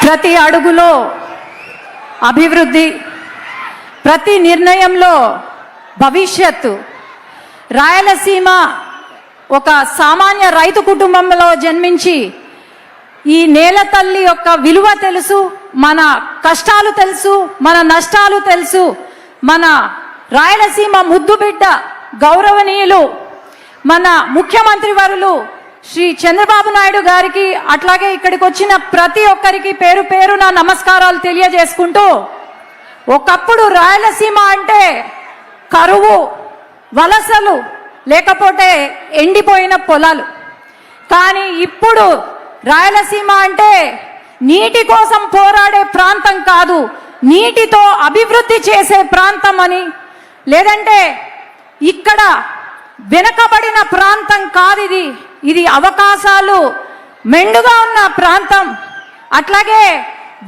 ప్రతి అడుగులో అభివృద్ధి, ప్రతి నిర్ణయంలో భవిష్యత్తు. రాయలసీమ ఒక సామాన్య రైతు కుటుంబంలో జన్మించి ఈ నేల తల్లి యొక్క విలువ తెలుసు, మన కష్టాలు తెలుసు, మన నష్టాలు తెలుసు. మన రాయలసీమ ముద్దు బిడ్డ గౌరవనీయులు మన ముఖ్యమంత్రి వర్యులు శ్రీ చంద్రబాబు నాయుడు గారికి, అట్లాగే ఇక్కడికి వచ్చిన ప్రతి ఒక్కరికి పేరు పేరున నమస్కారాలు తెలియజేసుకుంటూ, ఒకప్పుడు రాయలసీమ అంటే కరువు, వలసలు, లేకపోతే ఎండిపోయిన పొలాలు. కానీ ఇప్పుడు రాయలసీమ అంటే నీటి కోసం పోరాడే ప్రాంతం కాదు, నీటితో అభివృద్ధి చేసే ప్రాంతం అని, లేదంటే ఇక్కడ వెనకబడిన ప్రాంతం కాదు, ఇది అవకాశాలు మెండుగా ఉన్న ప్రాంతం. అట్లాగే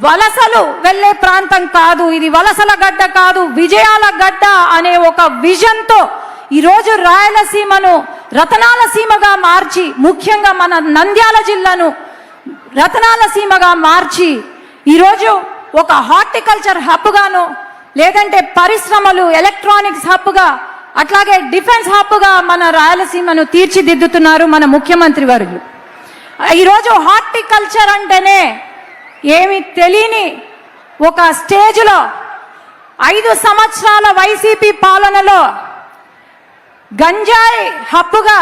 వలసలు వెళ్ళే ప్రాంతం కాదు, ఇది వలసల గడ్డ కాదు, విజయాల గడ్డ అనే ఒక విజన్తో ఈరోజు రాయలసీమను రతనాల సీమగా మార్చి, ముఖ్యంగా మన నంద్యాల జిల్లాను రతనాల సీమగా మార్చి ఈరోజు ఒక హార్టికల్చర్ హబ్గాను, లేదంటే పరిశ్రమలు, ఎలక్ట్రానిక్స్ హబ్గా, అట్లాగే డిఫెన్స్ హబ్గా మన రాయలసీమను తీర్చిదిద్దుతున్నారు మన ముఖ్యమంత్రి వర్యులు. ఈరోజు హార్టికల్చర్ అంటేనే ఏమి తెలియని ఒక స్టేజ్లో 5 సంవత్సరాల వైసీపీ పాలనలో గంజాయి హబ్బుగా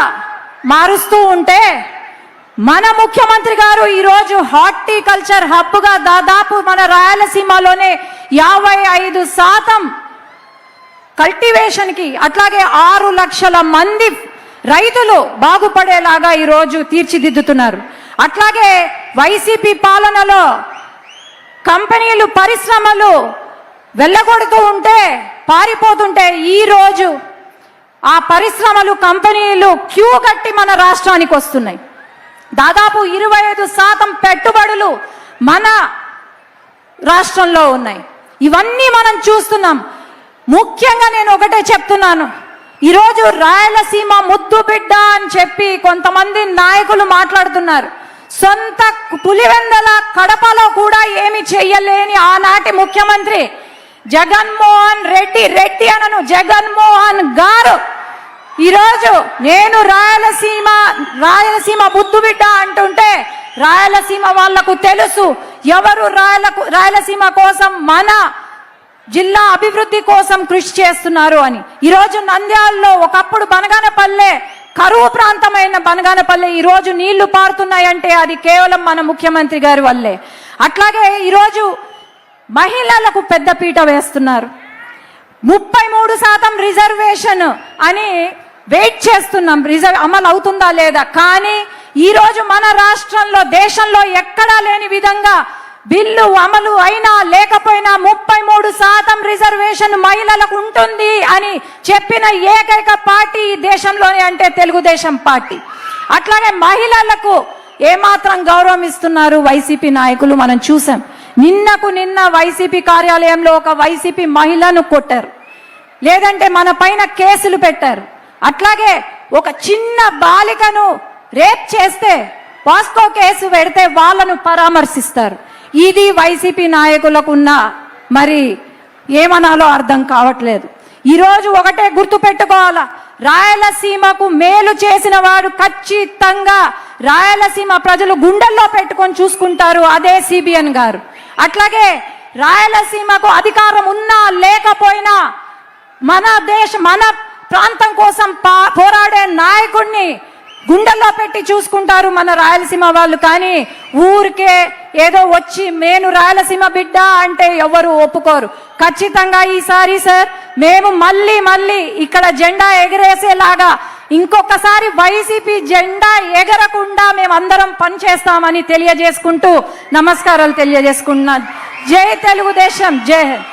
మారుస్తూ ఉంటే, మన ముఖ్యమంత్రి గారు ఈరోజు హార్టికల్చర్ హబ్గా దాదాపు మన రాయలసీమలోనే 55% కల్టివేషన్కి, అట్లాగే 6 లక్షల మంది రైతులు బాగుపడేలాగా ఈరోజు తీర్చిదిద్దుతున్నారు. అట్లాగే వైసీపీ పాలనలో కంపెనీలు, పరిశ్రమలు వెళ్ళగొడుతూ ఉంటే, పారిపోతుంటే, ఈరోజు ఆ పరిశ్రమలు, కంపెనీలు క్యూ కట్టి మన రాష్ట్రానికి వస్తున్నాయి. దాదాపు 25% పెట్టుబడులు మన రాష్ట్రంలో ఉన్నాయి. ఇవన్నీ మనం చూస్తున్నాం. ముఖ్యంగా నేను ఒకటే చెప్తున్నాను, ఈరోజు రాయలసీమ ముద్దు బిడ్డ అని చెప్పి కొంతమంది నాయకులు మాట్లాడుతున్నారు. సొంత పులివెందల కడపలో కూడా ఏమి చెయ్యలేని ఆనాటి ముఖ్యమంత్రి జగన్మోహన్ రెడ్డి అనను జగన్మోహన్ గారు ఈరోజు నేను రాయలసీమ ముద్దు బిడ్డ అంటుంటే, రాయలసీమ వాళ్లకు తెలుసు ఎవరు రాయలసీమ కోసం, మన జిల్లా అభివృద్ధి కోసం కృషి చేస్తున్నారు అని. ఈరోజు నంద్యాలలో ఒకప్పుడు బనగానపల్లె కరువు ప్రాంతమైన బనగానపల్లె ఈరోజు నీళ్లు పారుతున్నాయంటే అది కేవలం మన ముఖ్యమంత్రి గారి వల్లే. అట్లాగే ఈరోజు మహిళలకు పెద్దపీట వేస్తున్నారు. 33% రిజర్వేషన్ అని వెయిట్ చేస్తున్నాం, అమలు అవుతుందా లేదా. కానీ ఈరోజు మన రాష్ట్రంలో, దేశంలో ఎక్కడా లేని విధంగా బిల్లు అమలు అయినా లేకపోయినా 33% రిజర్వేషన్ మహిళలకు ఉంటుంది అని చెప్పిన ఏకైక పార్టీ ఈ దేశంలోనే అంటే తెలుగుదేశం పార్టీ. అట్లాగే మహిళలకు ఏమాత్రం గౌరవం ఇస్తున్నారు వైసీపీ నాయకులు మనం చూసాం. నిన్న వైసీపీ కార్యాలయంలో ఒక వైసీపీ మహిళను కొట్టారు, లేదంటే మన పైన కేసులు పెట్టారు. అట్లాగే ఒక చిన్న బాలికను రేప్ చేస్తే పాస్కో కేసు పెడితే వాళ్ళను పరామర్శిస్తారు. ఇది వైసీపీ నాయకులకున్న మరి ఏమనాలో అర్థం కావట్లేదు. ఈరోజు ఒకటే గుర్తు పెట్టుకోవాలా, రాయలసీమకు మేలు చేసిన వాడు ఖచ్చితంగా రాయలసీమ ప్రజలు గుండెల్లో పెట్టుకొని చూసుకుంటారు, అదే సిబిఎన్ గారు. అట్లాగే రాయలసీమకు అధికారం ఉన్నా లేకపోయినా మన ప్రాంతం కోసం పోరాడే నాయకుడిని గుండెల్లో పెట్టి చూసుకుంటారు మన రాయలసీమ వాళ్ళు. కానీ ఊరికే ఏదో వచ్చి నేను రాయలసీమ బిడ్డ అంటే ఎవరు ఒప్పుకోరు. ఖచ్చితంగా ఈసారి సార్ మేము మళ్ళీ ఇక్కడ జెండా ఎగరేసేలాగా ఇంకొకసారి వైసీపీ జెండా ఎగరకుండా మేమందరం పనిచేస్తామని తెలియజేసుకుంటూ నమస్కారాలు తెలియజేసుకున్నాను. జై తెలుగుదేశం, జై హింద్.